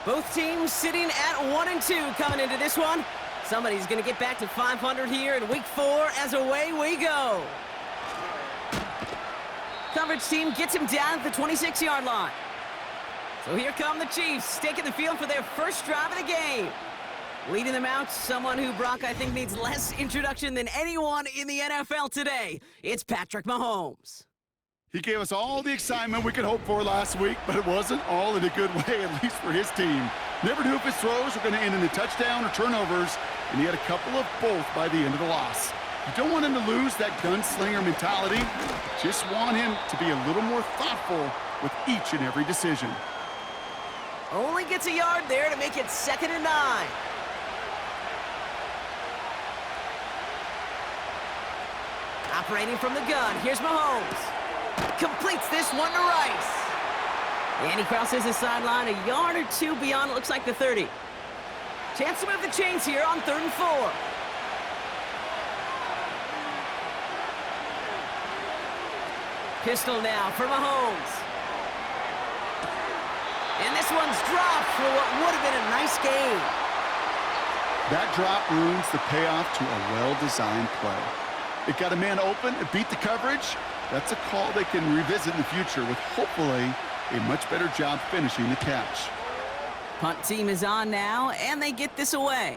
Both teams sitting at 1-2 coming into this one. Somebody's going to get back to 500 here in week 4 as away we go. Coverage team gets him down at the 26-yard line. So here come the Chiefs, taking the field for their first drive of the game. Leading them out, someone who, Brock, I think needs less introduction than anyone in the NFL today. It's Patrick Mahomes. He gave us all the excitement we could hope for last week, but it wasn't all in a good way, at least for his team. Never knew if his throws were going to end in a touchdown or turnovers, and he had a couple of both by the end of the loss. You don't want him to lose that gunslinger mentality. Just want him to be a little more thoughtful with each and every decision. Only gets a yard there to make it 2nd and 9. Operating from the gun, here's Mahomes. Completes this one to Rice. And he crosses the sideline a yard or 2 beyond, it looks like the 30. Chance to move the chains here on 3rd and 4. Pistol now for Mahomes. And this one's dropped for what would have been a nice game. That drop ruins the payoff to a well-designed play. It got a man open, it beat the coverage. That's a call they can revisit in the future with hopefully a much better job finishing the catch. Punt team is on now, and they get this away.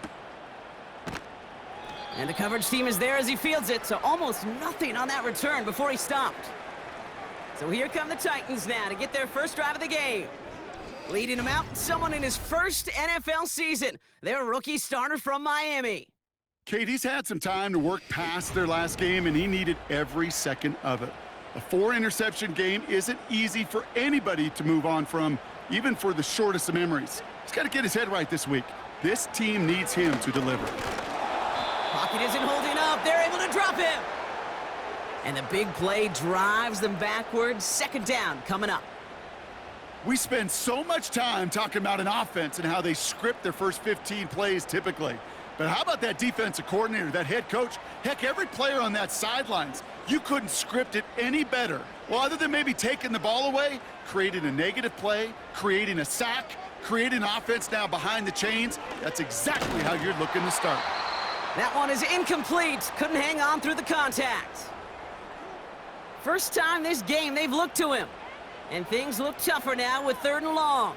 And the coverage team is there as he fields it, so almost nothing on that return before he stopped. So here come the Titans now to get their first drive of the game. Leading them out, someone in his first NFL season, their rookie starter from Miami. Kate, he's had some time to work past their last game, and he needed every second of it. A 4-interception game isn't easy for anybody to move on from, even for the shortest of memories. He's got to get his head right this week. This team needs him to deliver. Pocket isn't holding up. They're able to drop him. And the big play drives them backwards. 2nd down coming up. We spend so much time talking about an offense and how they script their first 15 plays typically. But how about that defensive coordinator, that head coach? Heck, every player on that sidelines, you couldn't script it any better. Well, other than maybe taking the ball away, creating a negative play, creating a sack, creating offense now behind the chains, that's exactly how you're looking to start. That one is incomplete. Couldn't hang on through the contact. First time this game they've looked to him. And things look tougher now with 3rd and long.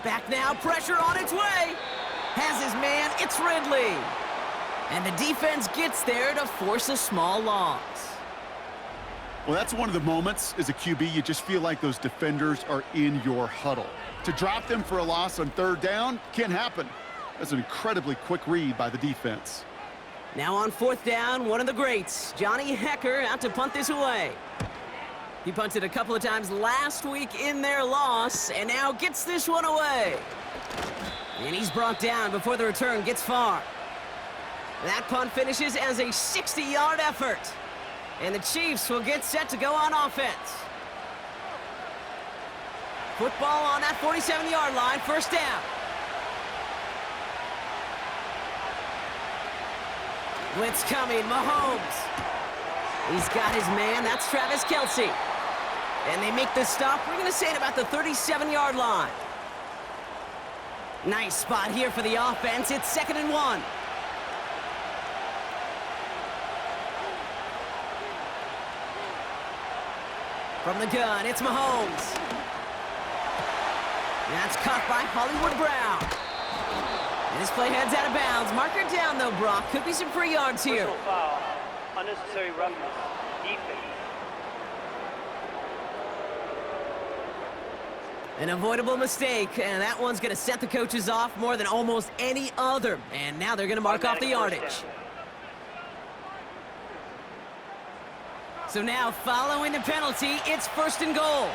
Back now, pressure on its way. Has his man, it's Ridley. And the defense gets there to force a small loss. Well, that's one of the moments as a QB, you just feel like those defenders are in your huddle. To drop them for a loss on 3rd down can't happen. That's an incredibly quick read by the defense. Now on 4th down, one of the greats, Johnny Hecker, out to punt this away. He punted a couple of times last week in their loss, and now gets this one away. And he's brought down before the return gets far. That punt finishes as a 60-yard effort. And the Chiefs will get set to go on offense. Football on that 47-yard line, 1st down. Blitz coming, Mahomes. He's got his man, that's Travis Kelce. And they make the stop, we're going to say it about the 37-yard line. Nice spot here for the offense. It's 2nd and 1. From the gun, it's Mahomes. That's caught by Hollywood Brown. And this play heads out of bounds. Marker down, though, Brock. Could be some free yards here. Personal foul, unnecessary roughness, defense. An avoidable mistake, and that one's going to set the coaches off more than almost any other. And now they're going to mark off the yardage. So now, following the penalty, it's 1st and goal.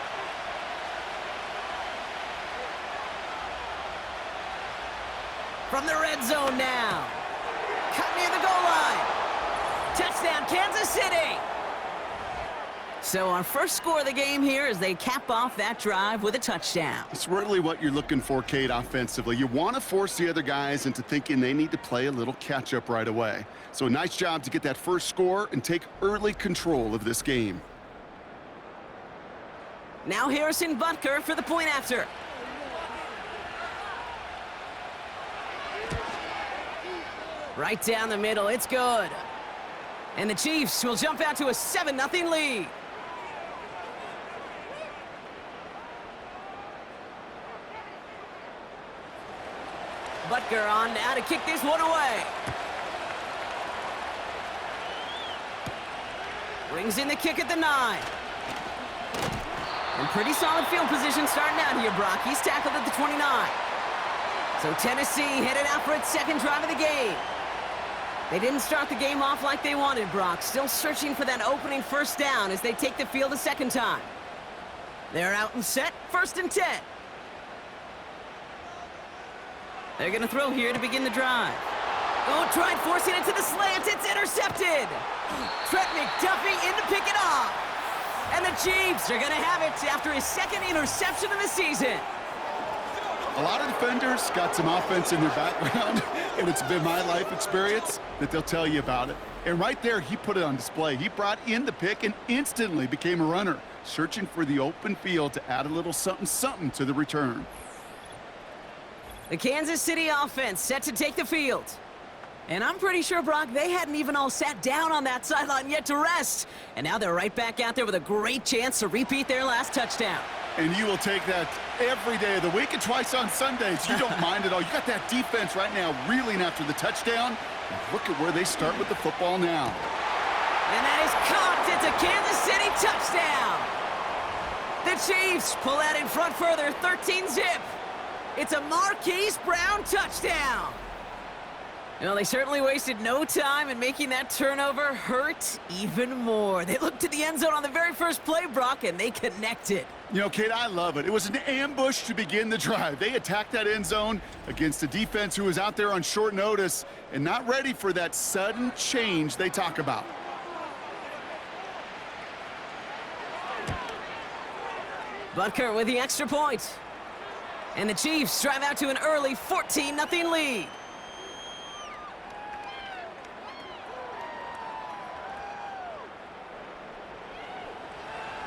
From the red zone now. Cut near the goal line. Touchdown, Kansas City. So our first score of the game here as they cap off that drive with a touchdown. It's really what you're looking for, Kate, offensively. You want to force the other guys into thinking they need to play a little catch-up right away. So a nice job to get that first score and take early control of this game. Now Harrison Butker for the point after. Right down the middle, it's good. And the Chiefs will jump out to a 7-0 lead. Butker on now to kick this one away. Brings in the kick at the 9. And pretty solid field position starting out here, Brock. He's tackled at the 29. So Tennessee headed out for its second drive of the game. They didn't start the game off like they wanted, Brock. Still searching for that opening first down as they take the field a second time. They're out and set, 1st and 10. They're going to throw here to begin the drive. Oh, tried forcing it to the slant. It's intercepted. Trent McDuffie in to pick it off. And the Chiefs are going to have it after his second interception of the season. A lot of defenders got some offense in their background, and it's been my life experience that they'll tell you about it. And right there, he put it on display. He brought in the pick and instantly became a runner, searching for the open field to add a little something-something to the return. The Kansas City offense set to take the field. And I'm pretty sure, Brock, they hadn't even all sat down on that sideline yet to rest. And now they're right back out there with a great chance to repeat their last touchdown. And you will take that every day of the week and twice on Sundays. You don't mind at all. You got that defense right now reeling after the touchdown. Look at where they start with the football now. And that is caught. It's a Kansas City touchdown. The Chiefs pull out in front further, 13-zip. It's a Marquise Brown touchdown. Well, they certainly wasted no time in making that turnover hurt even more. They looked to the end zone on the very first play, Brock, and they connected. You know, Kate, I love it. It was an ambush to begin the drive. They attacked that end zone against a defense who was out there on short notice and not ready for that sudden change they talk about. Butker with the extra point. And the Chiefs drive out to an early 14-0 lead.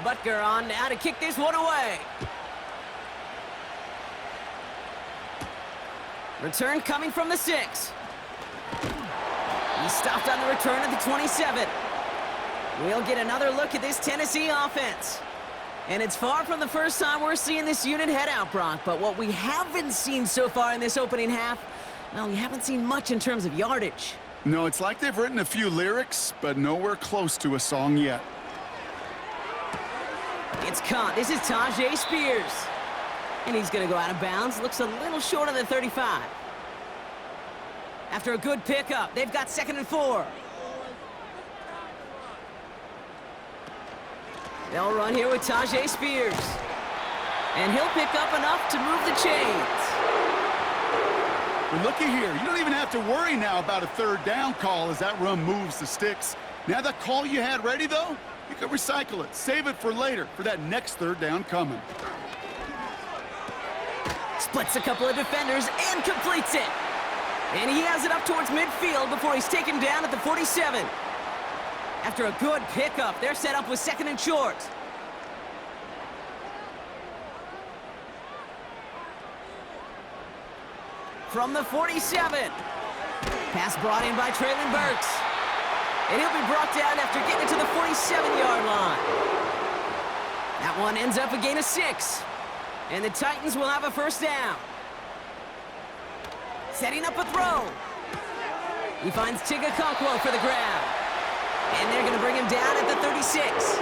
Butker on now to kick this one away. Return coming from the 6. He stopped on the return at the 27. We'll get another look at this Tennessee offense. And it's far from the first time we're seeing this unit head out, Brock. But what we haven't seen so far in this opening half, well, we haven't seen much in terms of yardage. No, it's like they've written a few lyrics, but nowhere close to a song yet. It's caught. This is Tyjae Spears. And he's going to go out of bounds. Looks a little short of the 35. After a good pickup, they've got 2nd and 4. They'll run here with Tyjae Spears. And he'll pick up enough to move the chains. Well, looky here. You don't even have to worry now about a 3rd down call as that run moves the sticks. Now that call you had ready, though, you can recycle it. Save it for later, for that next 3rd down coming. Splits a couple of defenders and completes it. And he has it up towards midfield before he's taken down at the 47. After a good pickup, they're set up with 2nd and short. From the 47. Pass brought in by Traylon Burks. And he'll be brought down after getting to the 47-yard line. That one ends up a gain of 6. And the Titans will have a 1st down. Setting up a throw. He finds Tigga Conquo for the grab. And they're going to bring him down at the 36.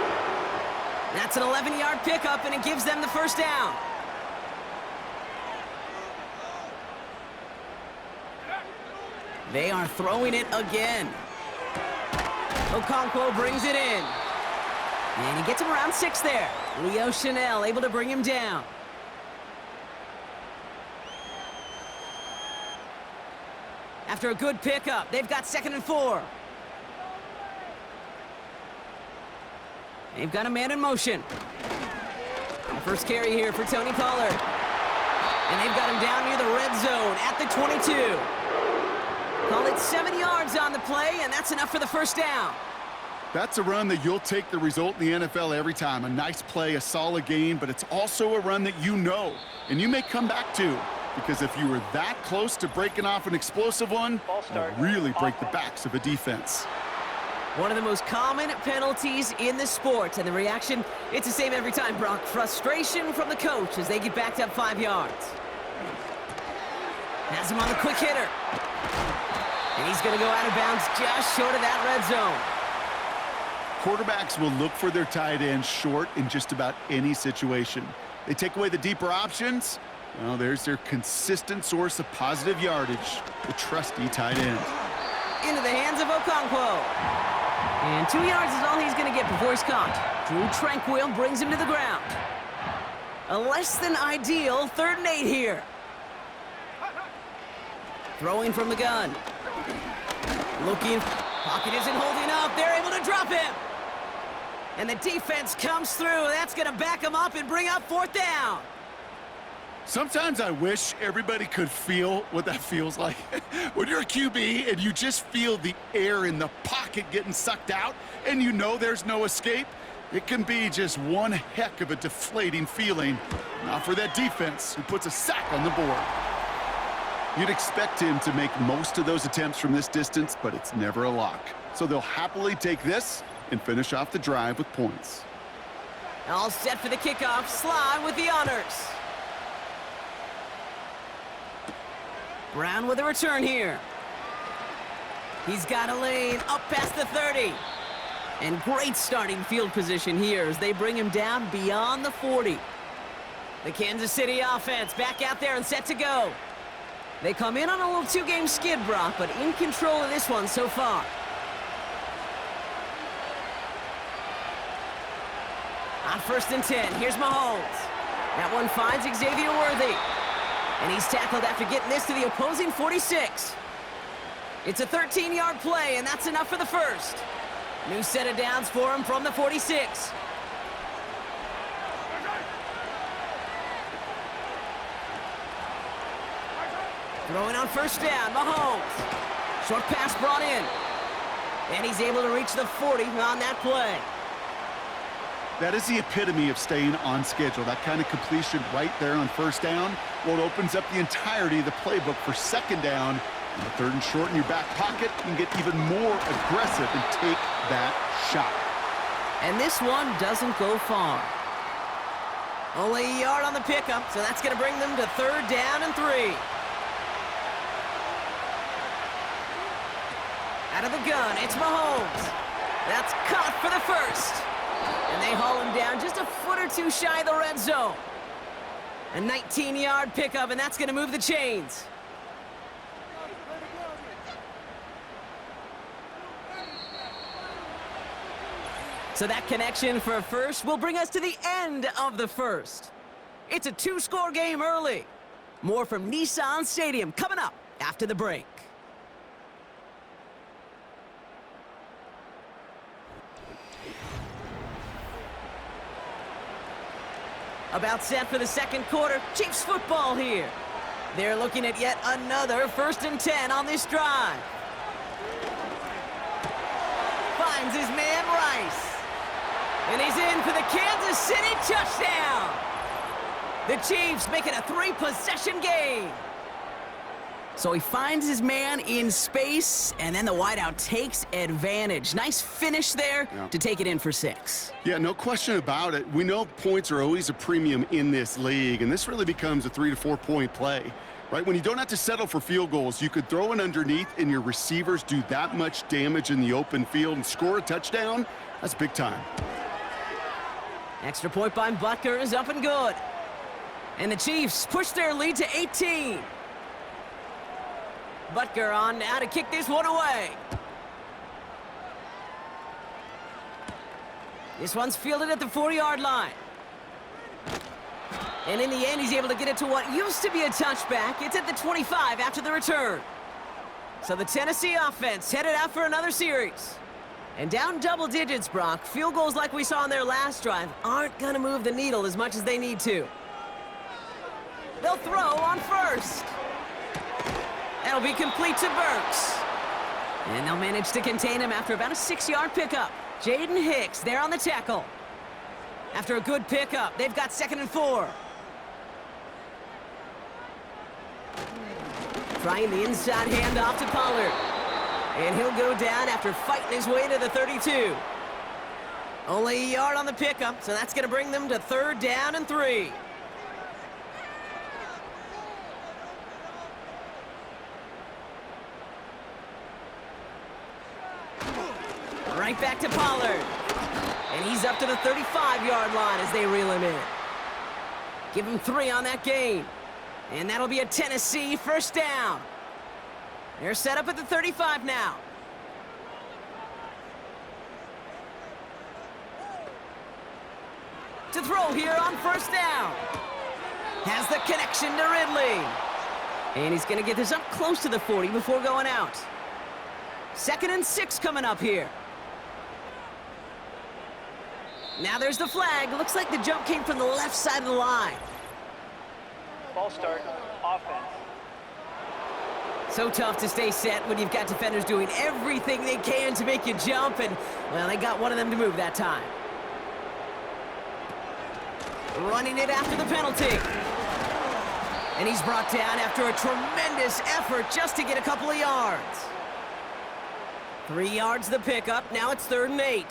That's an 11-yard pickup, and it gives them the 1st down. They are throwing it again. Okonkwo brings it in. And he gets him around 6 there. Leo Chanel able to bring him down. After a good pickup, they've got 2nd and 4. They've got a man in motion. The first carry here for Tony Pollard. And they've got him down near the red zone at the 22. Call it 7 yards on the play, and that's enough for the 1st down. That's a run that you'll take the result in the NFL every time. A nice play, a solid game, but it's also a run that you know, and you may come back to. Because if you were that close to breaking off an explosive one, it'll really break the backs of a defense. One of the most common penalties in the sport, and the reaction, it's the same every time, Brock. Frustration from the coach as they get backed up 5 yards. Has him on the quick hitter. And he's going to go out of bounds just short of that red zone. Quarterbacks will look for their tight end short in just about any situation. They take away the deeper options. Well, there's their consistent source of positive yardage, the trusty tight end. Into the hands of Okonkwo. And 2 yards is all he's going to get before he's caught. Drew Tranquil brings him to the ground. A less than ideal 3rd and 8 here. Throwing from the gun. Looking. Pocket isn't holding up. They're able to drop him. And the defense comes through. That's going to back him up and bring up 4th down. Sometimes I wish everybody could feel what that feels like. When you're a QB and you just feel the air in the pocket getting sucked out and you know there's no escape, it can be just one heck of a deflating feeling. Not for that defense who puts a sack on the board. You'd expect him to make most of those attempts from this distance, but it's never a lock. So they'll happily take this and finish off the drive with points. All set for the kickoff. Sly with the honors. Brown with a return here. He's got a lane up past the 30. And great starting field position here as they bring him down beyond the 40. The Kansas City offense back out there and set to go. They come in on a little 2-game skid, Brock, but in control of this one so far. On 1st and 10, here's Mahomes. That one finds Xavier Worthy. And he's tackled after getting this to the opposing 46. It's a 13-yard play, and that's enough for the first. New set of downs for him from the 46. Throwing on 1st down, Mahomes. Short pass brought in. And he's able to reach the 40 on that play. That is the epitome of staying on schedule. That kind of completion right there on 1st down. Well, it opens up the entirety of the playbook for 2nd down. And the 3rd and short in your back pocket, you can get even more aggressive and take that shot. And this one doesn't go far. Only a yard on the pickup, so that's going to bring them to 3rd down and 3. Out of the gun, it's Mahomes. That's caught for the first. And they haul him down just a foot or two shy of the red zone. A 19-yard pickup, and that's going to move the chains. So that connection for a first will bring us to the end of the first. It's a 2-score game early. More from Nissan Stadium coming up after the break. About set for the 2nd quarter. Chiefs football here. They're looking at yet another 1st and 10 on this drive. Finds his man Rice. And he's in for the Kansas City touchdown. The Chiefs make it a 3-possession game. So he finds his man in space, and then the wideout takes advantage. Nice finish there to take it in for 6. Yeah, no question about it. We know points are always a premium in this league, and this really becomes a 3 to 4 point play. Right, when you don't have to settle for field goals, you could throw it underneath and your receivers do that much damage in the open field and score a touchdown. That's big time. Extra point by Butker is up and good. And the Chiefs push their lead to 18. Butker on now to kick this one away. This one's fielded at the 4-yard line. And in the end, he's able to get it to what used to be a touchback. It's at the 25 after the return. So the Tennessee offense headed out for another series. And down double digits, Brock. Field goals like we saw on their last drive aren't going to move the needle as much as they need to. They'll throw on first. That'll be complete to Burks. And they'll manage to contain him after about a 6-yard pickup. Jaden Hicks there on the tackle. After a good pickup, they've got 2nd and 4. Trying the inside handoff to Pollard. And he'll go down after fighting his way to the 32. Only a yard on the pickup, so that's going to bring them to 3rd down and 3. Right back to Pollard. And he's up to the 35-yard line as they reel him in. Give him 3 on that gain. And that'll be a Tennessee 1st down. They're set up at the 35 now. To throw here on 1st down. Has the connection to Ridley. And he's going to get this up close to the 40 before going out. 2nd and 6 coming up here. Now there's the flag. Looks like the jump came from the left side of the line. Ball start, offense. So tough to stay set when you've got defenders doing everything they can to make you jump, and, well, they got one of them to move that time. Running it after the penalty. And he's brought down after a tremendous effort just to get a couple of yards. 3 yards the pickup. Now it's 3rd and 8.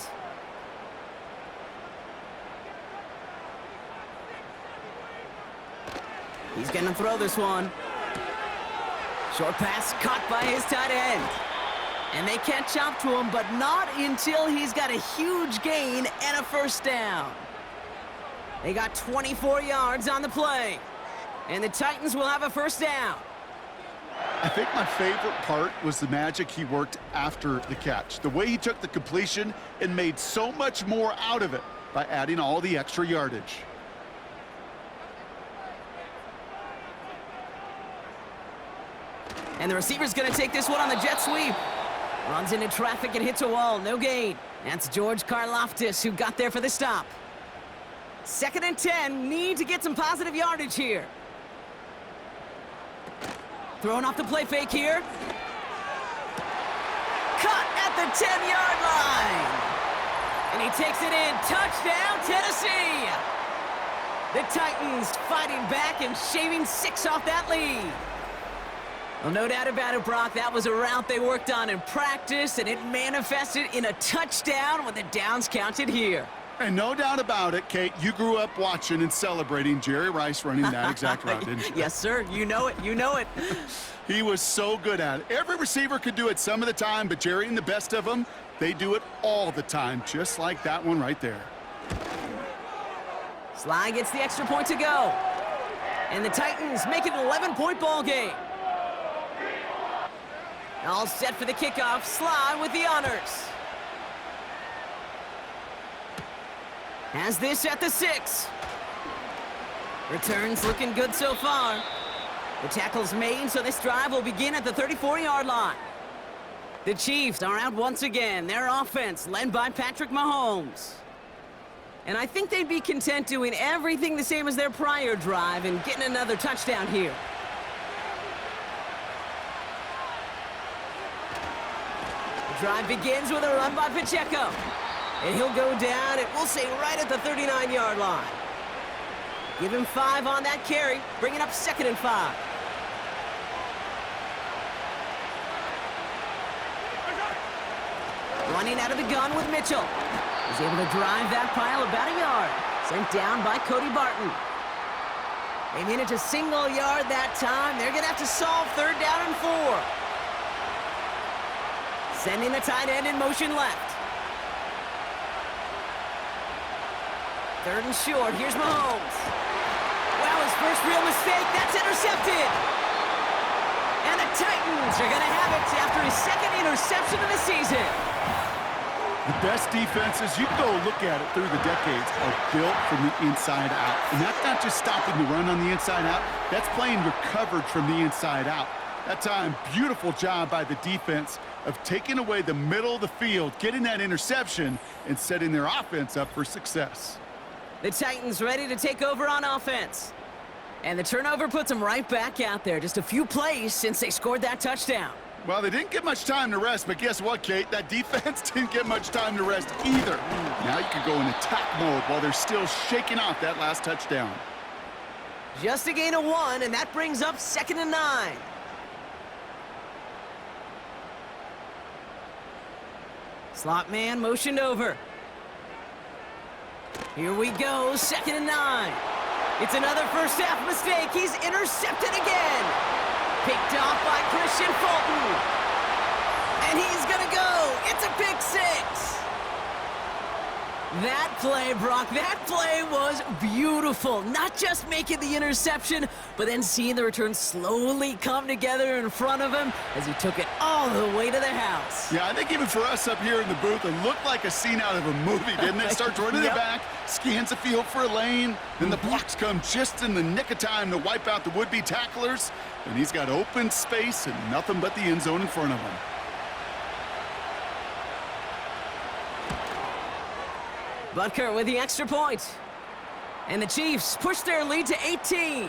He's going to throw this one. Short pass caught by his tight end. And they catch up to him, but not until he's got a huge gain and a 1st down. They got 24 yards on the play. And the Titans will have a 1st down. I think my favorite part was the magic he worked after the catch. The way he took the completion and made so much more out of it by adding all the extra yardage. And the receiver's going to take this one on the jet sweep. Runs into traffic and hits a wall. No gain. That's George Karlaftis who got there for the stop. 2nd and 10. Need to get some positive yardage here. Throwing off the play fake here. Cut at the 10-yard line. And he takes it in. Touchdown, Tennessee. The Titans fighting back and shaving 6 off that lead. Well, no doubt about it, Brock. That was a route they worked on in practice, and it manifested in a touchdown when the downs counted here. And no doubt about it, Kate, you grew up watching and celebrating Jerry Rice running that exact route, didn't you? Yes, sir. You know it. You know it. He was so good at it. Every receiver could do it some of the time, but Jerry and the best of them, they do it all the time, just like that one right there. Sly gets the extra point to go. And the Titans make it an 11-point ball game. All set for the kickoff. Sly with the honors. Has this at the 6. Returns looking good so far. The tackle's made, so this drive will begin at the 34-yard line. The Chiefs are out once again. Their offense led by Patrick Mahomes. And I think they'd be content doing everything the same as their prior drive and getting another touchdown here. Drive begins with a run by Pacheco. And he'll go down, and we'll say right at the 39-yard line. Give him 5 on that carry, bringing up 2nd and 5. Running out of the gun with Mitchell. He's able to drive that pile about a yard. Sent down by Cody Barton. They managed a single yard that time. They're going to have to solve 3rd down and 4. Sending the tight end in motion left. 3rd and short. Here's Mahomes. Wow, his first real mistake. That's intercepted. And the Titans are going to have it after his 2nd interception of the season. The best defenses, you go look at it through the decades, are built from the inside out. And that's not just stopping the run on the inside out. That's playing your coverage from the inside out. That time, beautiful job by the defense of taking away the middle of the field, getting that interception, and setting their offense up for success. The Titans ready to take over on offense. And the turnover puts them right back out there. Just a few plays since they scored that touchdown. Well, they didn't get much time to rest, but guess what, Kate? That defense didn't get much time to rest either. Now you can go in attack mode while they're still shaking off that last touchdown. Just a gain of 1, and that brings up 2nd and 9. Slot man motioned over. Here we go, 2nd and 9. It's another first half mistake. He's intercepted again. Picked off by Christian Fulton. And he's gonna go. It's a pick 6. That play, Brock, that play was beautiful. Not just making the interception, but then seeing the return slowly come together in front of him as he took it all the way to the house. Yeah, I think even for us up here in the booth, it looked like a scene out of a movie, didn't it? Starts running it back, scans the field for a lane, then the blocks come just in the nick of time to wipe out the would-be tacklers, and he's got open space and nothing but the end zone in front of him. Butker with the extra point. And the Chiefs push their lead to 18.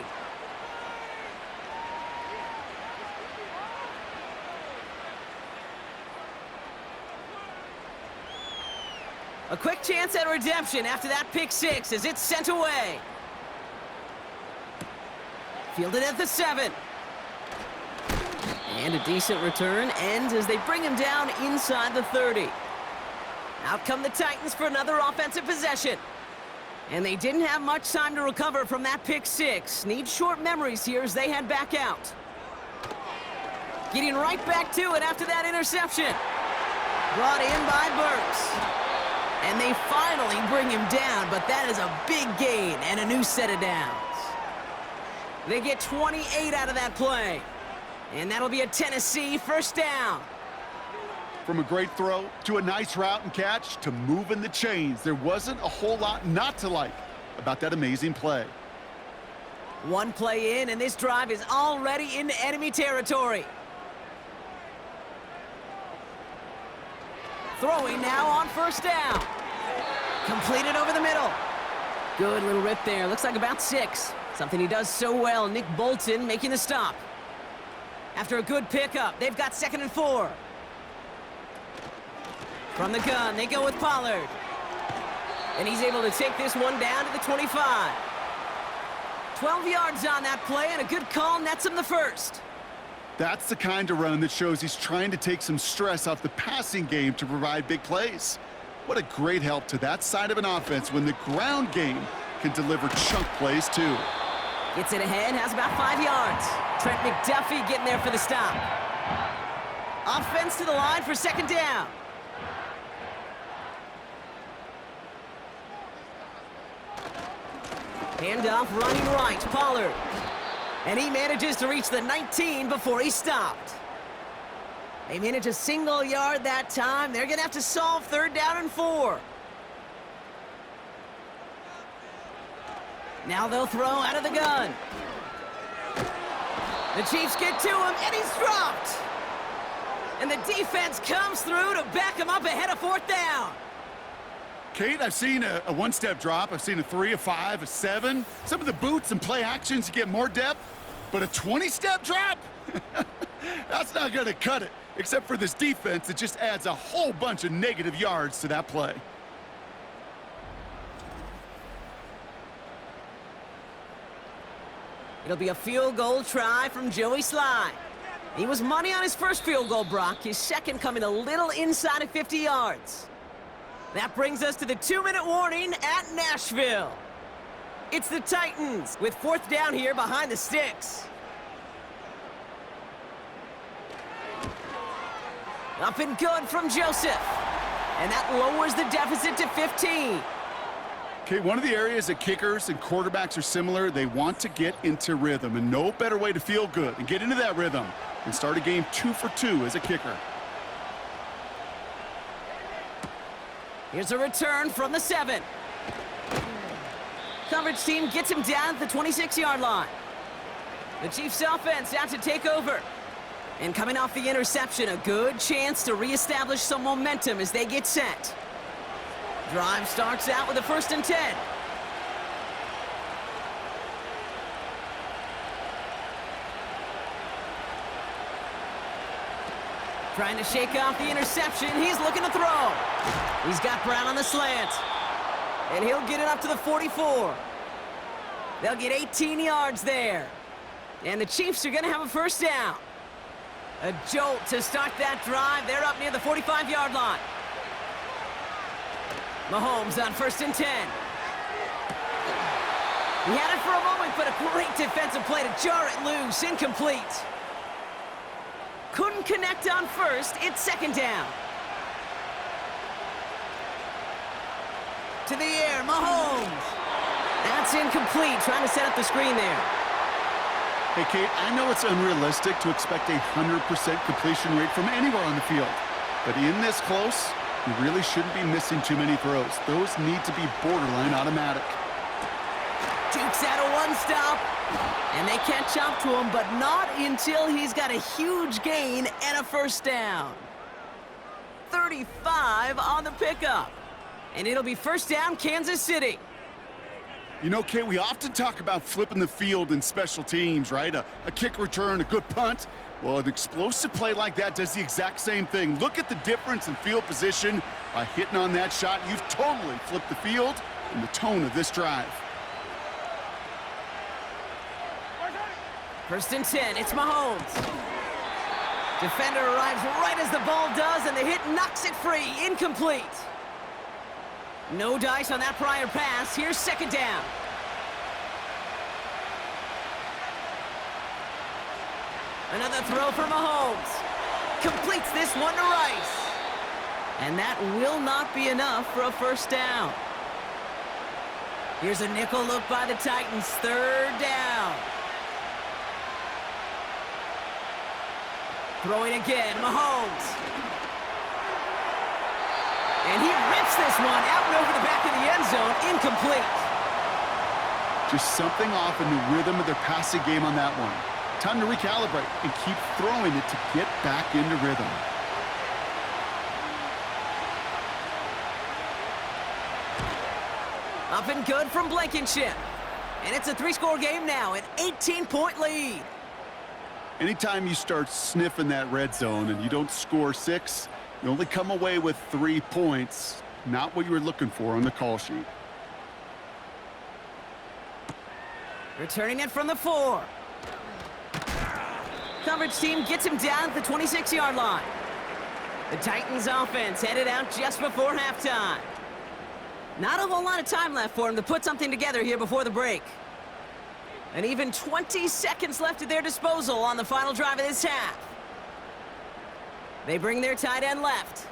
A quick chance at redemption after that pick 6 as it's sent away. Fielded at the 7. And a decent return ends as they bring him down inside the 30. Out come the Titans for another offensive possession. And they didn't have much time to recover from that pick 6. Need short memories here as they head back out. Getting right back to it after that interception. Brought in by Burks. And they finally bring him down, but that is a big gain and a new set of downs. They get 28 out of that play. And that'll be a Tennessee first down. From a great throw to a nice route and catch to moving the chains, there wasn't a whole lot not to like about that amazing play. One play in, and this drive is already into enemy territory. Throwing now on first down. Completed over the middle. Good little rip there. Looks like about 6. Something he does so well. Nick Bolton making the stop. After a good pickup, they've got 2nd and 4. From the gun, they go with Pollard. And he's able to take this one down to the 25. 12 yards on that play, and a good call nets him the first. That's the kind of run that shows he's trying to take some stress off the passing game to provide big plays. What a great help to that side of an offense when the ground game can deliver chunk plays too. Gets it ahead, has about 5 yards. Trent McDuffie getting there for the stop. Offense to the line for 2nd down. Handoff running right, Pollard. And he manages to reach the 19 before he stopped. They manage a single yard that time. They're going to have to solve 3rd down and 4. Now they'll throw out of the gun. The Chiefs get to him, and he's dropped. And the defense comes through to back him up ahead of 4th down. Kate, I've seen a one-step drop. I've seen a 3, a 5, a 7. Some of the boots and play actions, you get more depth. But a 20-step drop? That's not going to cut it, except for this defense that just adds a whole bunch of negative yards to that play. It'll be a field goal try from Joey Sly. He was money on his first field goal, Brock. His second coming a little inside of 50 yards. That brings us to the 2-minute warning at Nashville. It's the Titans with 4th down here behind the sticks. Up and good from Joseph. And that lowers the deficit to 15. Okay, one of the areas that kickers and quarterbacks are similar, they want to get into rhythm. And no better way to feel good and get into that rhythm than start a game 2 for 2 as a kicker. Here's a return from the 7. Coverage team gets him down at the 26-yard line. The Chiefs offense out to take over. And coming off the interception, a good chance to reestablish some momentum as they get set. Drive starts out with a 1st and 10. Trying to shake off the interception. He's looking to throw. He's got Brown on the slant. And he'll get it up to the 44. They'll get 18 yards there. And the Chiefs are going to have a first down. A jolt to start that drive. They're up near the 45-yard line. Mahomes on 1st and 10. He had it for a moment, but a great defensive play to jar it loose. Incomplete. Couldn't connect on 1st. It's 2nd down. To the air, Mahomes. That's incomplete. Trying to set up the screen there. Hey, Kate, I know it's unrealistic to expect a 100% completion rate from anywhere on the field. But in this close, you really shouldn't be missing too many throws. Those need to be borderline automatic. Dukes out a one-stop. And they catch up to him, but not until he's got a huge gain and a first down. 35 on the pickup. And it'll be first down, Kansas City. You know, Kate, we often talk about flipping the field in special teams, right? A kick return, a good punt. Well, an explosive play like that does the exact same thing. Look at the difference in field position. By hitting on that shot, you've totally flipped the field and the tone of this drive. 1st and 10, it's Mahomes. Defender arrives right as the ball does, and the hit knocks it free. Incomplete. No dice on that prior pass. Here's 2nd down. Another throw for Mahomes. Completes this one to Rice. And that will not be enough for a first down. Here's a nickel look by the Titans. 3rd down. Throwing again, Mahomes. And he rips this one out and over the back of the end zone. Incomplete. Just something off in the rhythm of their passing game on that one. Time to recalibrate and keep throwing it to get back into rhythm. Up and good from Blankenship. And it's a 3-score game now, an 18-point lead. Anytime you start sniffing that red zone and you don't score 6, you only come away with 3 points. Not what you were looking for on the call sheet. Returning it from the 4. Coverage team gets him down at the 26-yard line. The Titans offense headed out just before halftime. Not a whole lot of time left for him to put something together here before the break. And even 20 seconds left at their disposal on the final drive of this half. They bring their tight end left.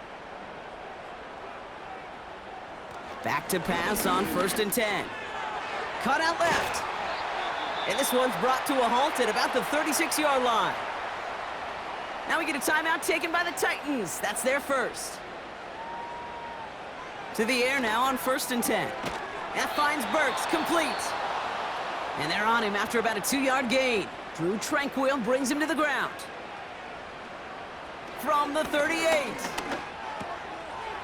Back to pass on 1st and 10. Cut out left. And this one's brought to a halt at about the 36-yard line. Now we get a timeout taken by the Titans. That's their first. To the air now on 1st and 10. That finds Burks, complete. And they're on him after about a 2-yard gain. Drew Tranquil brings him to the ground. From the 38.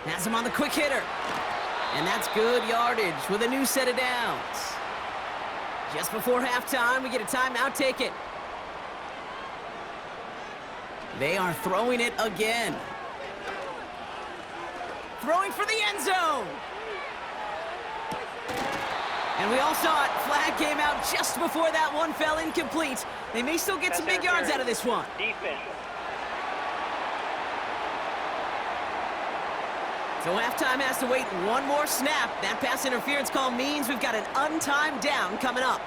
Has him on the quick hitter. And that's good yardage with a new set of downs. Just before halftime, we get a timeout taken. They are throwing it again. Throwing for the end zone. And we all saw it. Flag came out just before that one fell incomplete. They may still get some big yards out of this one. Defense. So halftime has to wait one more snap. That pass interference call means we've got an untimed down coming up.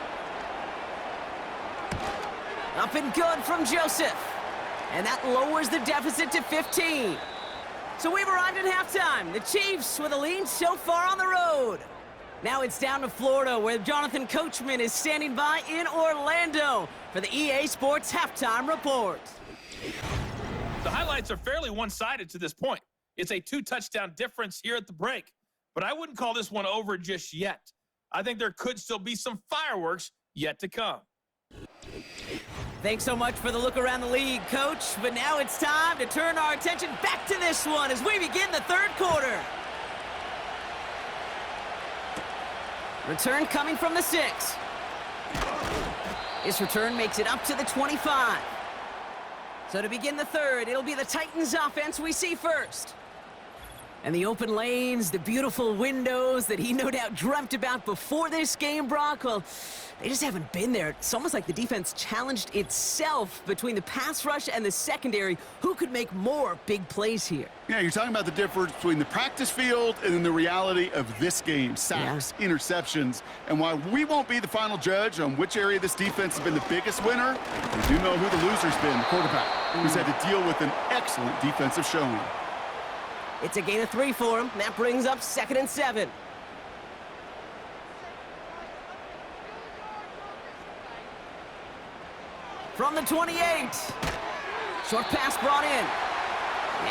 Up and good from Joseph. And that lowers the deficit to 15. So we've arrived at halftime. The Chiefs with a lead so far on the road. Now it's down to Florida, where Jonathan Coachman is standing by in Orlando for the EA Sports Halftime Report. The highlights are fairly one-sided to this point. It's a 2-touchdown difference here at the break. But I wouldn't call this one over just yet. I think there could still be some fireworks yet to come. Thanks so much for the look around the league, Coach. But now it's time to turn our attention back to this one as we begin the third quarter. Return coming from the 6. This return makes it up to the 25. So to begin the third, it'll be the Titans offense we see first. And the open lanes, the beautiful windows that he no doubt dreamt about before this game, Brock, well, they just haven't been there. It's almost like the defense challenged itself between the pass rush and the secondary. Who could make more big plays here? Yeah, you're talking about the difference between the practice field and then the reality of this game. Sacks, interceptions. And while we won't be the final judge on which area this defense has been the biggest winner, we do know who the loser's been, the quarterback, who's had to deal with an excellent defensive showing. It's a gain of 3 for him. That brings up 2nd and 7. From the 28. Short pass brought in.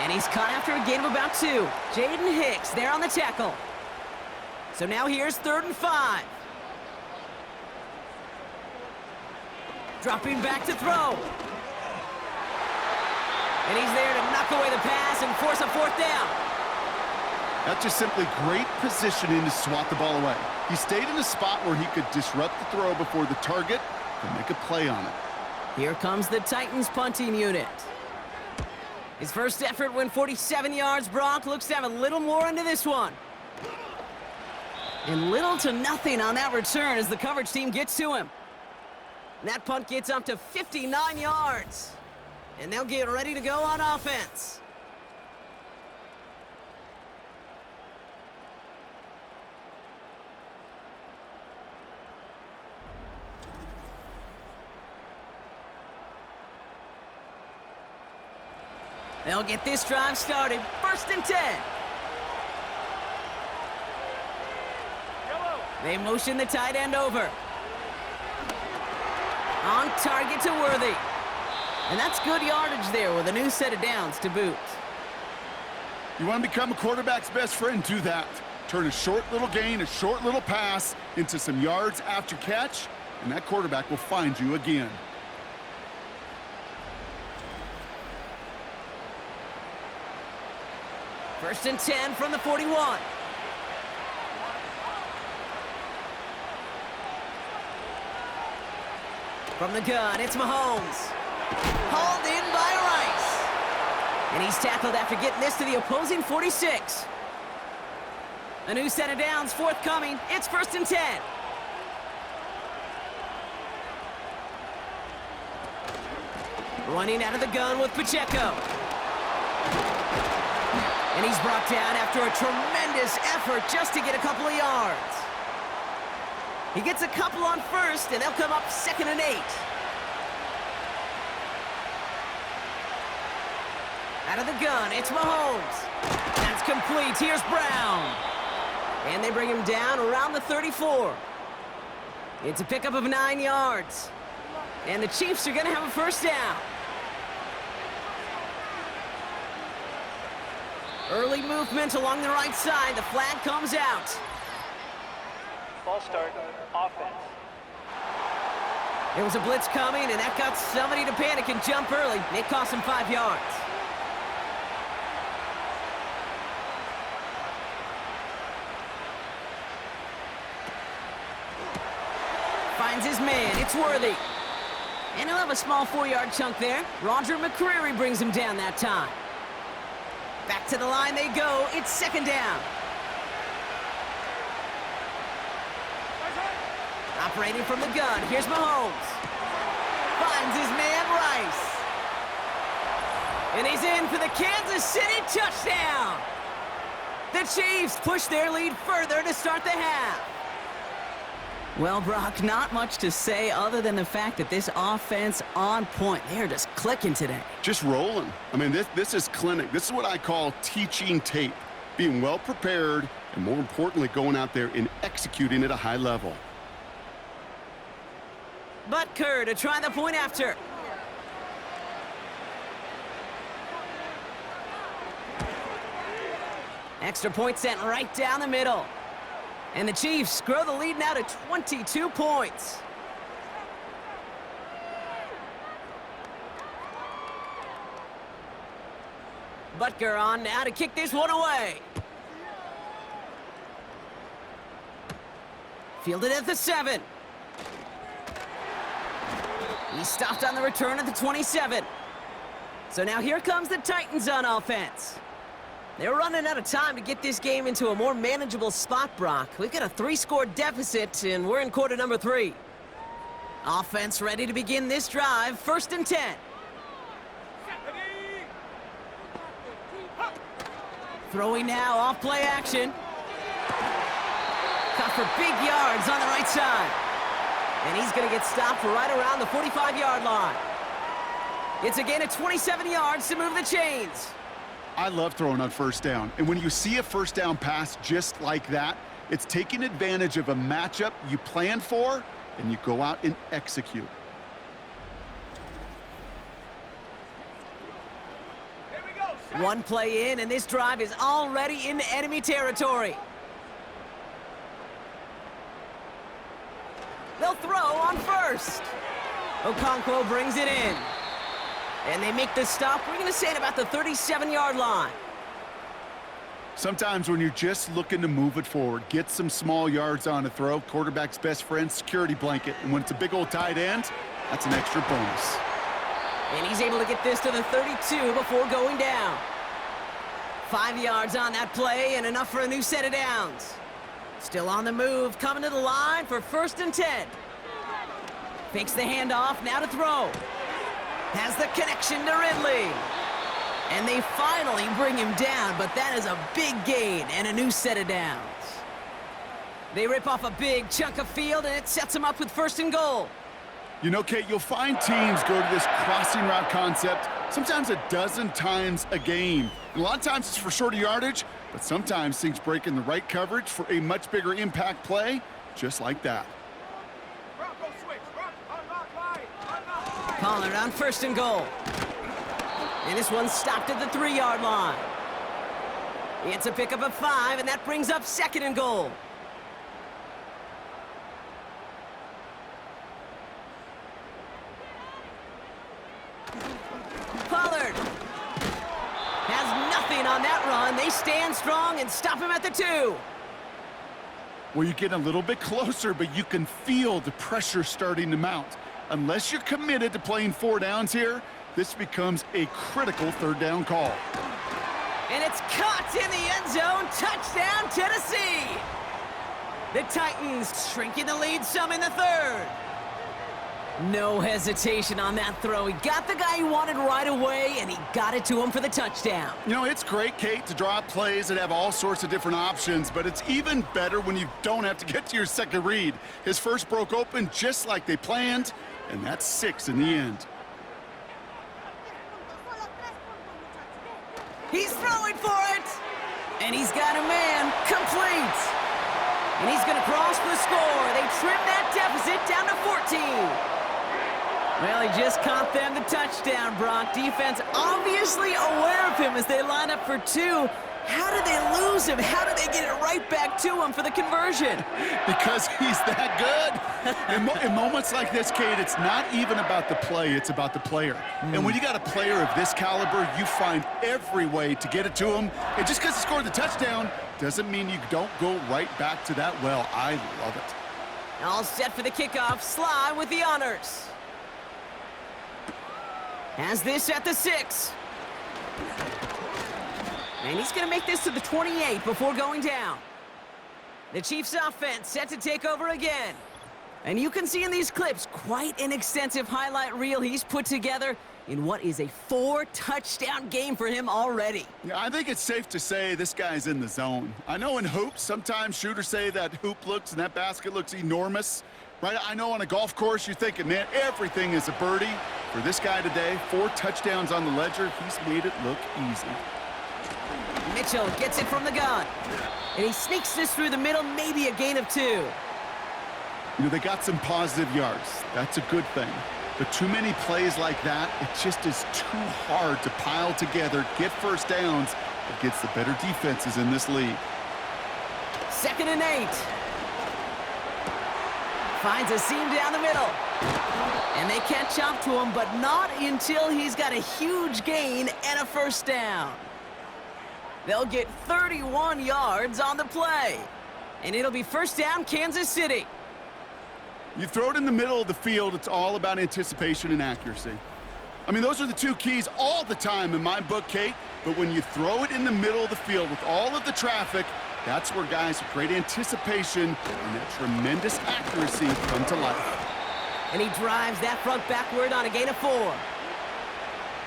And he's caught after a gain of about 2. Jaden Hicks there on the tackle. So now here's 3rd and 5. Dropping back to throw. And he's there to knock away the pass and force a 4th down. That's just simply great positioning to swat the ball away. He stayed in a spot where he could disrupt the throw before the target could make a play on it. Here comes the Titans punting unit. His first effort went 47 yards. Brock looks to have a little more into this one. And little to nothing on that return as the coverage team gets to him. And that punt gets up to 59 yards. And they'll get ready to go on offense. They'll get this drive started. 1st and 10. They motion the tight end over. On target to Worthy. And that's good yardage there with a new set of downs to boot. You want to become a quarterback's best friend? Do that. Turn a short little gain, a short little pass into some yards after catch, and that quarterback will find you again. First and 10 from the 41. From the gun, it's Mahomes. Hauled in by Rice. And he's tackled after getting this to the opposing 46. A new set of downs forthcoming. It's 1st and 10. Running out of the gun with Pacheco. And he's brought down after a tremendous effort just to get a couple of yards. He gets a couple on 1st, and they'll come up 2nd and 8. Out of the gun, it's Mahomes. That's complete. Here's Brown. And they bring him down around the 34. It's a pickup of 9 yards. And the Chiefs are going to have a 1st down. Early movement along the right side. The flag comes out. Ball start, offense. There was a blitz coming, and that got somebody to panic and jump early. It cost him 5 yards. Finds his man. It's Worthy. And he'll have a small 4-yard chunk there. Roger McCreary brings him down that time. Back to the line they go. It's 2nd down. Operating from the gun. Here's Mahomes. Finds his man, Rice. And he's in for the Kansas City touchdown. The Chiefs push their lead further to start the half. Well, Brock, not much to say other than the fact that this offense on point. They're just clicking today. Just rolling. I mean, this is clinic. This is what I call teaching tape. Being well prepared, and more importantly, going out there and executing at a high level. Butker to try the point after. Extra point sent right down the middle. And the Chiefs grow the lead now to 22 points. Butker on now to kick this one away. Fielded at the 7. He stopped on the return at the 27. So now here comes the Titans on offense. They're running out of time to get this game into a more manageable spot, Brock. We've got a 3-score deficit, and we're in quarter number 3. Offense ready to begin this drive, 1st and 10. Throwing now, off play action. Cut for big yards on the right side. And he's going to get stopped right around the 45-yard line. It's a gain of 27 yards to move the chains. I love throwing on 1st down. And when you see a 1st down pass just like that, it's taking advantage of a matchup you plan for, and you go out and execute. One play in, and this drive is already in enemy territory. They'll throw on 1st. Okonkwo brings it in. And they make the stop. We're going to say it about the 37-yard line. Sometimes when you're just looking to move it forward, get some small yards on a throw, quarterback's best friend, security blanket. And when it's a big old tight end, that's an extra bonus. And he's able to get this to the 32 before going down. 5 yards on that play and enough for a new set of downs. Still on the move, coming to the line for 1st and 10. Fakes the handoff, now to throw. Has the connection to Ridley. And they finally bring him down, but that is a big gain and a new set of downs. They rip off a big chunk of field, and it sets them up with 1st and goal. You know, Kate, you'll find teams go to this crossing route concept sometimes a dozen times a game. And a lot of times it's for shorter yardage, but sometimes things break in the right coverage for a much bigger impact play, just like that. Pollard on 1st and goal. And this one's stopped at the 3-yard line. It's a pickup of 5, and that brings up 2nd and goal. Pollard has nothing on that run. They stand strong and stop him at the 2. Well, you get a little bit closer, but you can feel the pressure starting to mount. Unless you're committed to playing 4 downs here, this becomes a critical 3rd down call. And it's caught in the end zone. Touchdown, Tennessee! The Titans shrinking the lead some in the 3rd. No hesitation on that throw. He got the guy he wanted right away, and he got it to him for the touchdown. You know, it's great, Kate, to draw up plays that have all sorts of different options, but it's even better when you don't have to get to your 2nd read. His first broke open just like they planned, and that's 6 in the end. He's throwing for it! And he's got a man complete! And he's going to cross for the score. They trim that deficit down to 14. Well, he just caught them the touchdown, Brock. Defense obviously aware of him as they line up for 2. How did they lose him? How did they get it right back to him for the conversion? Because he's that good. In moments like this, Kate, it's not even about the play, it's about the player. And when you got a player of this caliber, you find every way to get it to him. And just because he scored the touchdown doesn't mean you don't go right back to that well. I love it. All set for the kickoff. Sly with the honors. Has this at the 6. And he's going to make this to the 28 before going down. The Chiefs' offense set to take over again. And you can see in these clips quite an extensive highlight reel he's put together in what is a 4-touchdown game for him already. Yeah, I think it's safe to say this guy's in the zone. I know in hoops, sometimes shooters say that hoop looks and that basket looks enormous. Right? I know on a golf course, you're thinking, man, everything is a birdie. For this guy today, 4 touchdowns on the ledger, he's made it look easy. Mitchell gets it from the gun. And he sneaks this through the middle, maybe a gain of 2. You know, they got some positive yards. That's a good thing. But too many plays like that, it just is too hard to pile together, get 1st downs against the better defenses in this league. 2nd and 8. Finds a seam down the middle. And they catch up to him, but not until he's got a huge gain and a 1st down. They'll get 31 yards on the play. And it'll be 1st down, Kansas City. You throw it in the middle of the field, it's all about anticipation and accuracy. I mean, those are the two keys all the time in my book, Kate. But when you throw it in the middle of the field with all of the traffic, that's where guys with great anticipation and that tremendous accuracy come to life. And he drives that front backward on a gain of 4.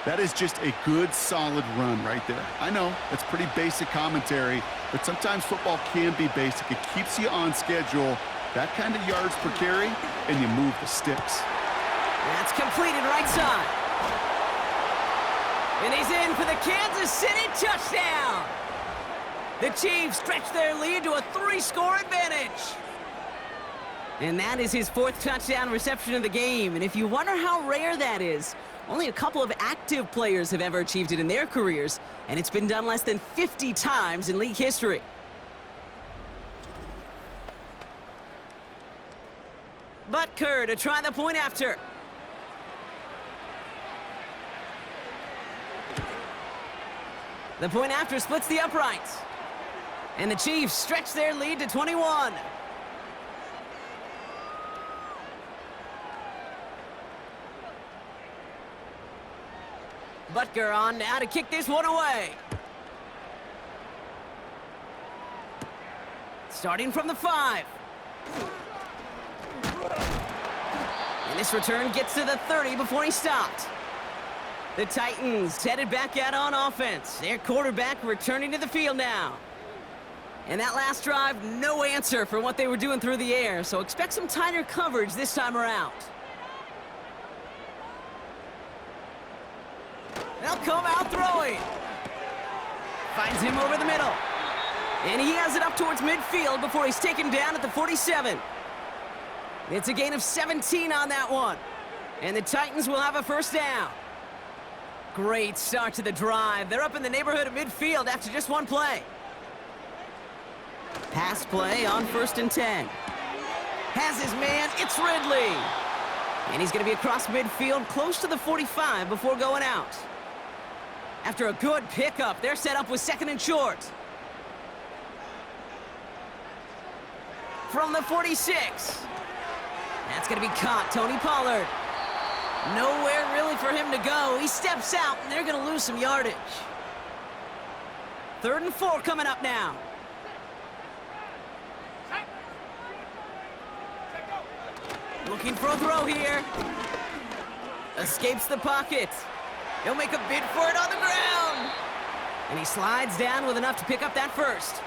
That is just a good, solid run right there. I know, it's pretty basic commentary, but sometimes football can be basic. It keeps you on schedule, that kind of yards per carry, and you move the sticks. That's completed right side. And he's in for the Kansas City touchdown. The Chiefs stretch their lead to a 3-score advantage. And that is his 4th touchdown reception of the game. And if you wonder how rare that is, only a couple of active players have ever achieved it in their careers, and it's been done less than 50 times in league history. Butker to try the point after. The point after splits the uprights. And the Chiefs stretch their lead to 21. Butker on now to kick this one away. Starting from the 5. And this return gets to the 30 before he stopped. The Titans headed back out on offense. Their quarterback returning to the field now. And that last drive, no answer for what they were doing through the air, so expect some tighter coverage this time around. They'll come out throwing. Finds him over the middle. And he has it up towards midfield before he's taken down at the 47. It's a gain of 17 on that one. And the Titans will have a first down. Great start to the drive. They're up in the neighborhood of midfield after just one play. Pass play on 1st and 10. Has his man, it's Ridley. And he's going to be across midfield close to the 45 before going out. After a good pickup, they're set up with 2nd and short. From the 46. That's going to be caught, Tony Pollard. Nowhere really for him to go. He steps out, and they're going to lose some yardage. 3rd and 4 coming up now. Looking for a throw here. Escapes the pocket. He'll make a bid for it on the ground. And he slides down with enough to pick up that first.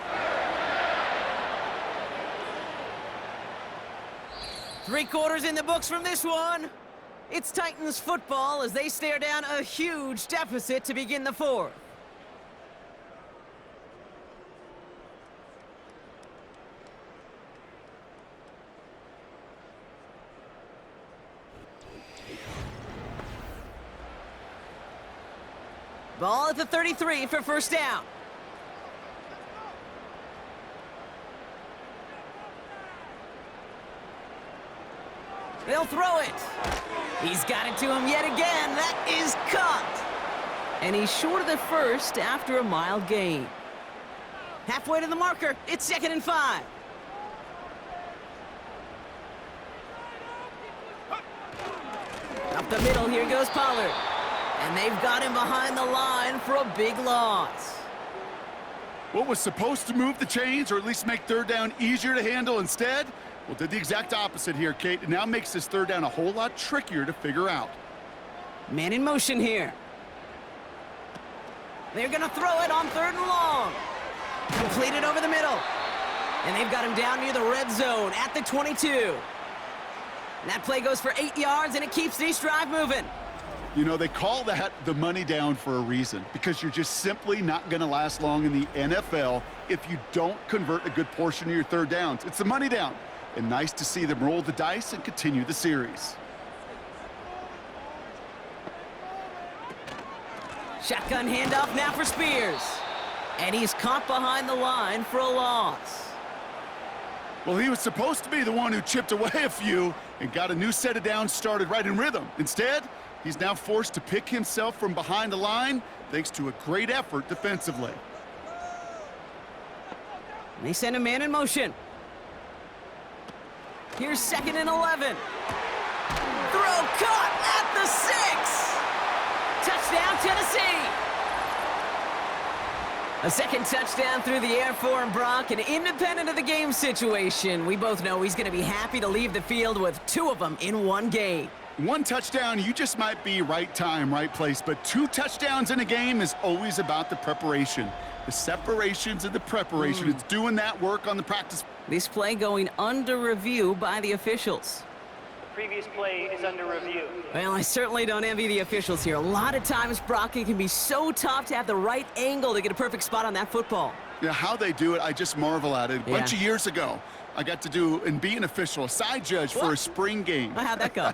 3 quarters in the books from this one. It's Titans football as they stare down a huge deficit to begin the 4th. Ball at the 33 for first down. They'll throw it. He's got it to him yet again. That is caught. And he's short of the first after a mild gain. Halfway to the marker. It's 2nd and 5. Up the middle, here goes Pollard. And they've got him behind the line for a big loss. What was supposed to move the chains or at least make 3rd down easier to handle instead? Well, did the exact opposite here, Kate. It now makes this 3rd down a whole lot trickier to figure out. Man in motion here. They're going to throw it on 3rd and long. Completed over the middle. And they've got him down near the red zone at the 22. And that play goes for 8 yards, and it keeps this drive moving. You know, they call that the money down for a reason, because you're just simply not going to last long in the NFL if you don't convert a good portion of your 3rd downs. It's the money down. And nice to see them roll the dice and continue the series. Shotgun handoff now for Spears. And he's caught behind the line for a loss. Well, he was supposed to be the one who chipped away a few and got a new set of downs started right in rhythm. Instead, he's now forced to pick himself from behind the line thanks to a great effort defensively. And they send a man in motion. Here's 2nd and 11. Throw caught at the 6. A second touchdown through the air for him, Brock, and independent of the game situation, we both know he's going to be happy to leave the field with 2 of them in one game. 1 touchdown, you just might be right time, right place, but 2 touchdowns in a game is always about the preparation. The separations and the preparation. It's doing that work on the practice. This play going under review by the officials. Previous play is under review. Well, I certainly don't envy the officials here. A lot of times, Brock, it can be so tough to have the right angle to get a perfect spot on that football. Yeah, how they do it, I just marvel at it. A bunch of years ago, I got to do and be an official, a side judge for a spring game. How'd that go?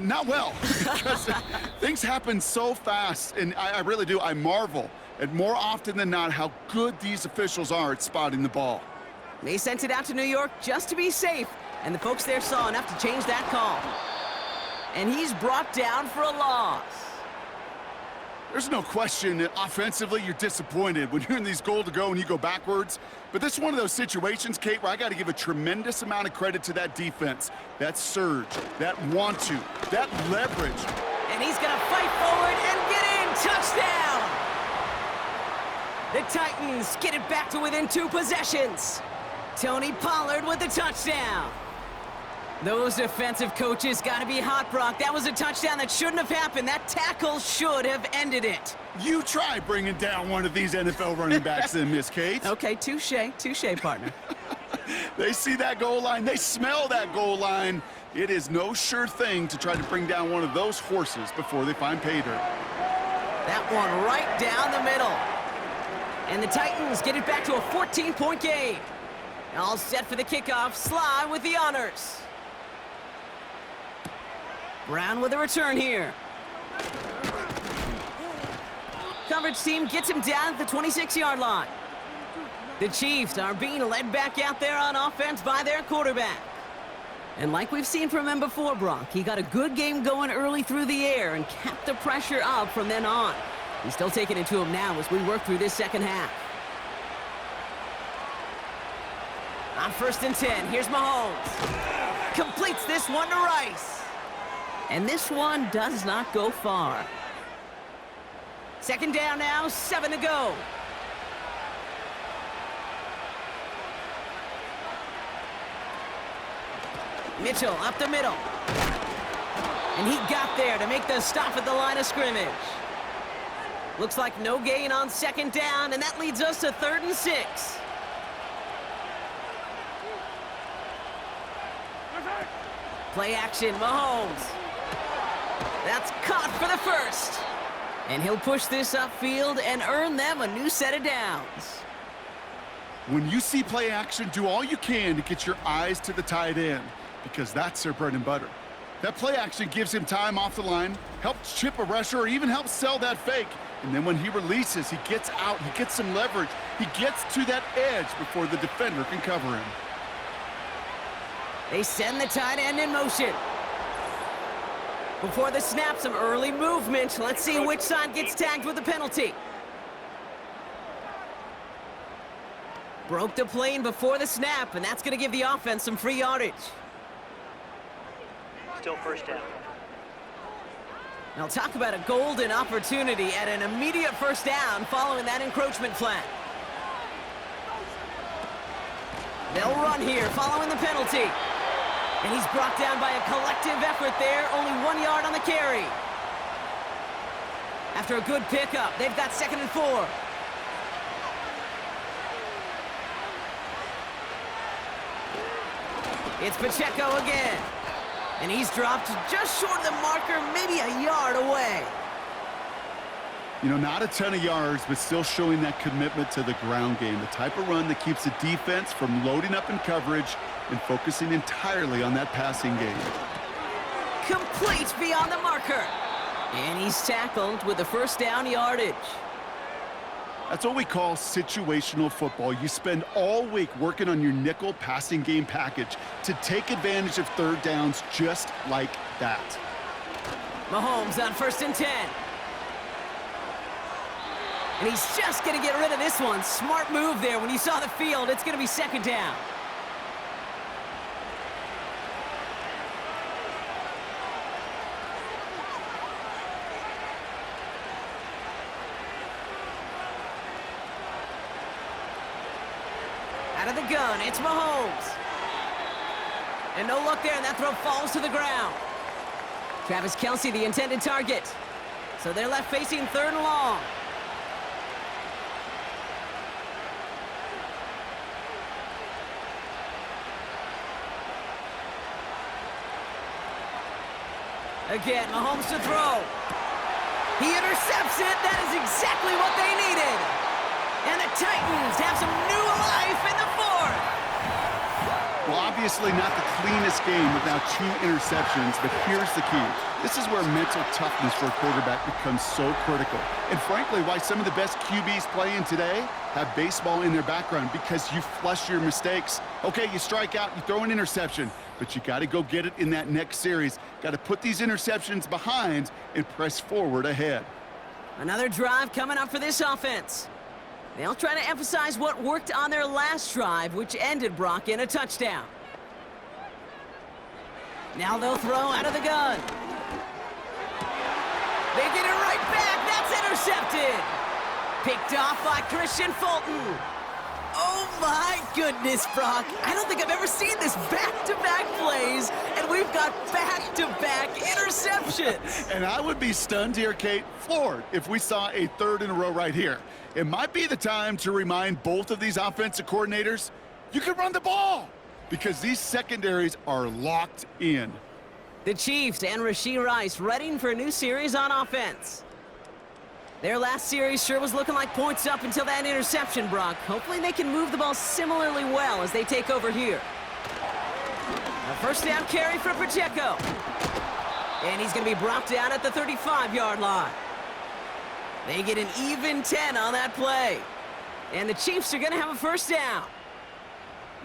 Not well, because things happen so fast, and I really do. I marvel at more often than not how good these officials are at spotting the ball. They sent it out to New York just to be safe, and the folks there saw enough to change that call. And he's brought down for a loss. There's no question that offensively you're disappointed when you're in these goal to go and you go backwards. But this is one of those situations, Kate, where I got to give a tremendous amount of credit to that defense. That surge, that want to, that leverage. And he's going to fight forward and get in. Touchdown! The Titans get it back to within 2 possessions. Tony Pollard with the touchdown. Those defensive coaches got to be hot, Brock. That was a touchdown that shouldn't have happened. That tackle should have ended it. You try bringing down one of these NFL running backs then, Miss Kate. Okay, touche, partner. They see that goal line. They smell that goal line. It is no sure thing to try to bring down one of those horses before they find pay dirt. That one right down the middle. And the Titans get it back to a 14-point game. All set for the kickoff. Sly with the honors. Brown with a return here. Coverage team gets him down at the 26-yard line. The Chiefs are being led back out there on offense by their quarterback. And like we've seen from him before, Brock, he got a good game going early through the air and kept the pressure up from then on. He's still taking it to him now as we work through this second half. On 1st and 10, here's Mahomes. Completes this one to Rice. And this one does not go far. 2nd down now, 7 to go. Mitchell up the middle. And he got there to make the stop at the line of scrimmage. Looks like no gain on 2nd down, and that leads us to 3rd and 6. Play action, Mahomes. That's caught for the first. And he'll push this upfield and earn them a new set of downs. When you see play action, do all you can to get your eyes to the tight end, because that's their bread and butter. That play action gives him time off the line, helps chip a rusher, or even helps sell that fake. And then when he releases, he gets out, he gets some leverage. He gets to that edge before the defender can cover him. They send the tight end in motion. Before the snap, some early movement. Let's see which side gets tagged with the penalty. Broke the plane before the snap, and that's going to give the offense some free yardage. Still 1st down. Now talk about a golden opportunity at an immediate 1st down following that encroachment flag. They'll run here following the penalty. And he's brought down by a collective effort there, only 1 yard on the carry. After a good pickup, they've got 2nd and 4. It's Pacheco again. And he's dropped just short of the marker, maybe a yard away. You know, not a ton of yards, but still showing that commitment to the ground game. The type of run that keeps the defense from loading up in coverage and focusing entirely on that passing game. Complete beyond the marker. And he's tackled with the 1st down yardage. That's what we call situational football. You spend all week working on your nickel passing game package to take advantage of 3rd downs just like that. Mahomes on 1st and 10. And he's just going to get rid of this one. Smart move there. When you saw the field, it's going to be 2nd down. Out of the gun, it's Mahomes. And no luck there, and that throw falls to the ground. Travis Kelce, the intended target. So they're left facing 3rd and long. Again, Mahomes to throw. He intercepts it. That is exactly what they needed. And the Titans have some new life in the 4th. Well, obviously not the cleanest game with now 2 interceptions, but here's the key. This is where mental toughness for a quarterback becomes so critical. And frankly, why some of the best QBs playing today have baseball in their background, because you flush your mistakes. Okay, you strike out, you throw an interception, but you got to go get it in that next series. Got to put these interceptions behind and press forward ahead. Another drive coming up for this offense. They'll try to emphasize what worked on their last drive, which ended, Brock, in a touchdown. Now they'll throw out of the gun. They get it right back. That's intercepted. Picked off by Christian Fulton. Oh, my goodness, Brock. I don't think I've ever seen this back-to-back plays, and we've got back-to-back interceptions. And I would be stunned here, Kate, floored, if we saw a 3rd in a row right here. It might be the time to remind both of these offensive coordinators, you can run the ball, because these secondaries are locked in. The Chiefs and Rashee Rice readying for a new series on offense. Their last series sure was looking like points up until that interception, Brock. Hopefully they can move the ball similarly well as they take over here. A 1st down carry for Pacheco. And he's going to be brought down at the 35-yard line. They get an even 10 on that play. And the Chiefs are going to have a 1st down.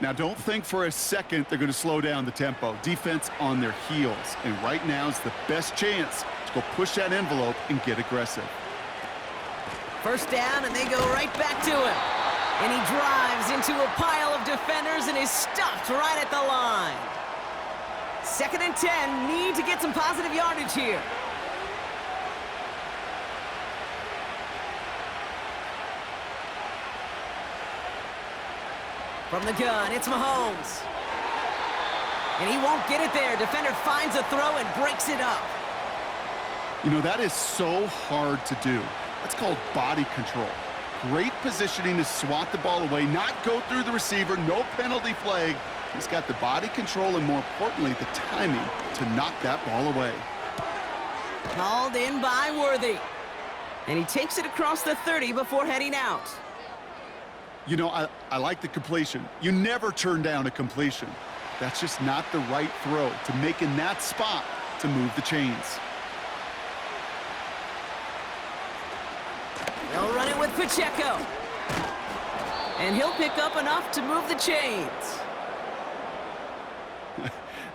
Now, don't think for a second they're going to slow down the tempo. Defense on their heels. And right now is the best chance to go push that envelope and get aggressive. 1st down, and they go right back to him. And he drives into a pile of defenders and is stopped right at the line. 2nd and 10, need to get some positive yardage here. From the gun, it's Mahomes. And he won't get it there. Defender finds a throw and breaks it up. You know, that is so hard to do. That's called body control. Great positioning to swat the ball away, not go through the receiver, no penalty flag. He's got the body control and, more importantly, the timing to knock that ball away. Called in by Worthy. And he takes it across the 30 before heading out. You know, I like the completion. You never turn down a completion. That's just not the right throw to make in that spot to move the chains. They'll run it with Pacheco. And he'll pick up enough to move the chains.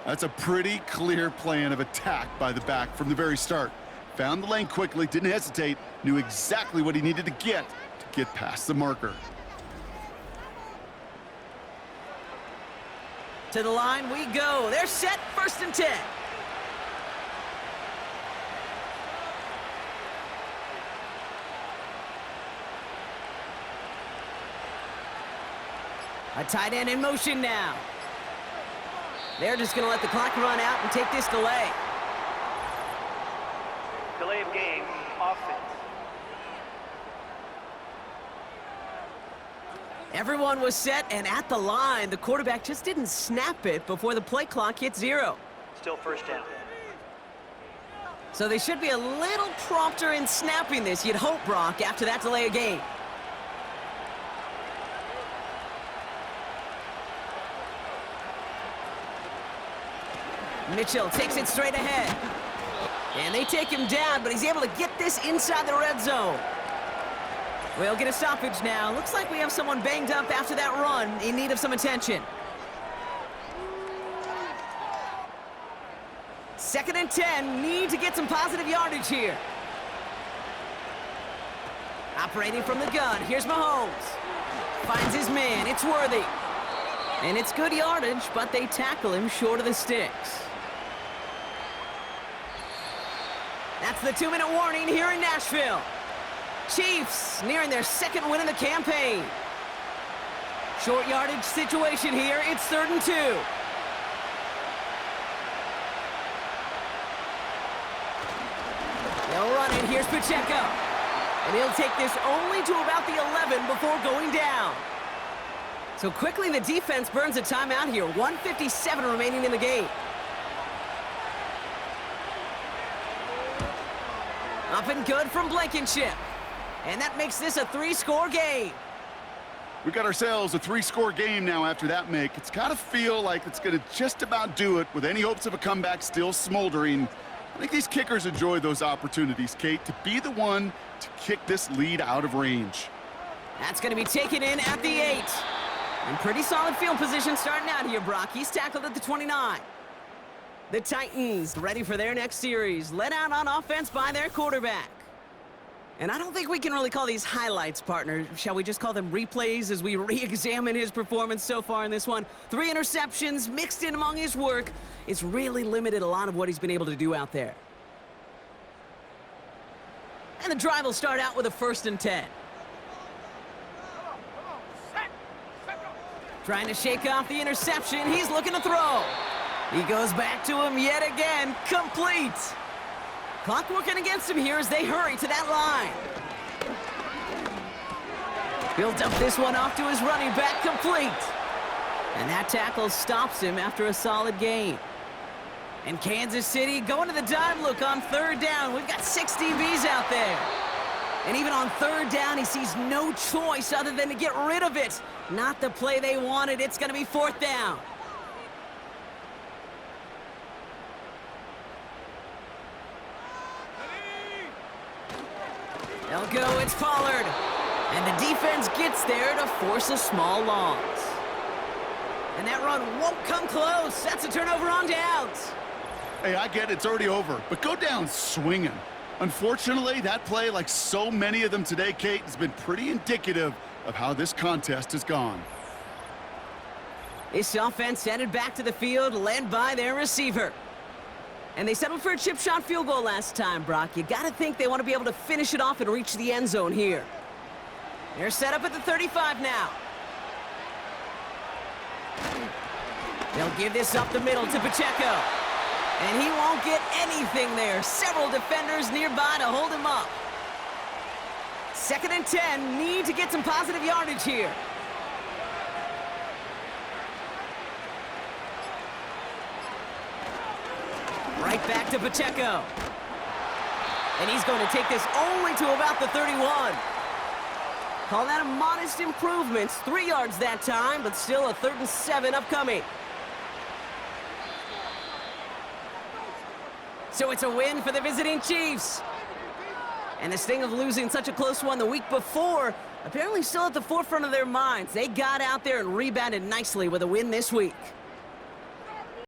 That's a pretty clear plan of attack by the back from the very start. Found the lane quickly, didn't hesitate, knew exactly what he needed to get past the marker. To the line we go. They're set, 1st and 10. A tight end in motion now. They're just going to let the clock run out and take this delay. Delay of game, offense. Everyone was set and at the line. The quarterback just didn't snap it before the play clock hit 0. Still 1st down. So they should be a little prompter in snapping this, you'd hope, Brock, after that delay of game. Mitchell takes it straight ahead. And they take him down, but he's able to get this inside the red zone. We'll get a stoppage now. Looks like we have someone banged up after that run in need of some attention. 2nd and 10, need to get some positive yardage here. Operating from the gun, here's Mahomes. Finds his man, it's Worthy. And it's good yardage, but they tackle him short of the sticks. That's the 2-minute warning here in Nashville. Chiefs nearing their 2nd win of the campaign. Short yardage situation here. It's 3rd and 2. They'll run it. Here's Pacheco. And he'll take this only to about the 11 before going down. So quickly the defense burns a timeout here. 1:57 remaining in the game. Up and good from Blankenship. And that makes this a 3-score game. We got ourselves a 3-score game now after that make. It's got to feel like it's going to just about do it with any hopes of a comeback still smoldering. I think these kickers enjoy those opportunities, Kate, to be the one to kick this lead out of range. That's going to be taken in at the 8. And pretty solid field position starting out here, Brock. He's tackled at the 29. The Titans ready for their next series, led out on offense by their quarterback. And I don't think we can really call these highlights, partner. Shall we just call them replays as we re-examine his performance so far in this one? 3 interceptions mixed in among his work. It's really limited a lot of what he's been able to do out there. And the drive will start out with a 1st and 10. Trying to shake off the interception. He's looking to throw. He goes back to him yet again. Complete. Clock working against him here as they hurry to that line. Built up this one off to his running back. Complete. And that tackle stops him after a solid gain. And Kansas City going to the dime look on 3rd down. We've got 6 DBs out there. And even on 3rd down, he sees no choice other than to get rid of it. Not the play they wanted. It's going to be 4th down. They'll go, it's Pollard. And the defense gets there to force a small loss. And that run won't come close. That's a turnover on downs. Hey, I get it's already over, but go down swinging. Unfortunately, that play, like so many of them today, Kate, has been pretty indicative of how this contest has gone. This offense headed back to the field, led by their receiver. And they settled for a chip shot field goal last time, Brock. You got to think they want to be able to finish it off and reach the end zone here. They're set up at the 35 now. They'll give this up the middle to Pacheco. And he won't get anything there. Several defenders nearby to hold him up. 2nd and 10. Need to get some positive yardage here. Right back to Pacheco. And he's going to take this only to about the 31. Call that a modest improvement. 3 yards that time, but still a 3rd and 7 upcoming. So it's a win for the visiting Chiefs. And the sting of losing such a close one the week before, apparently still at the forefront of their minds. They got out there and rebounded nicely with a win this week.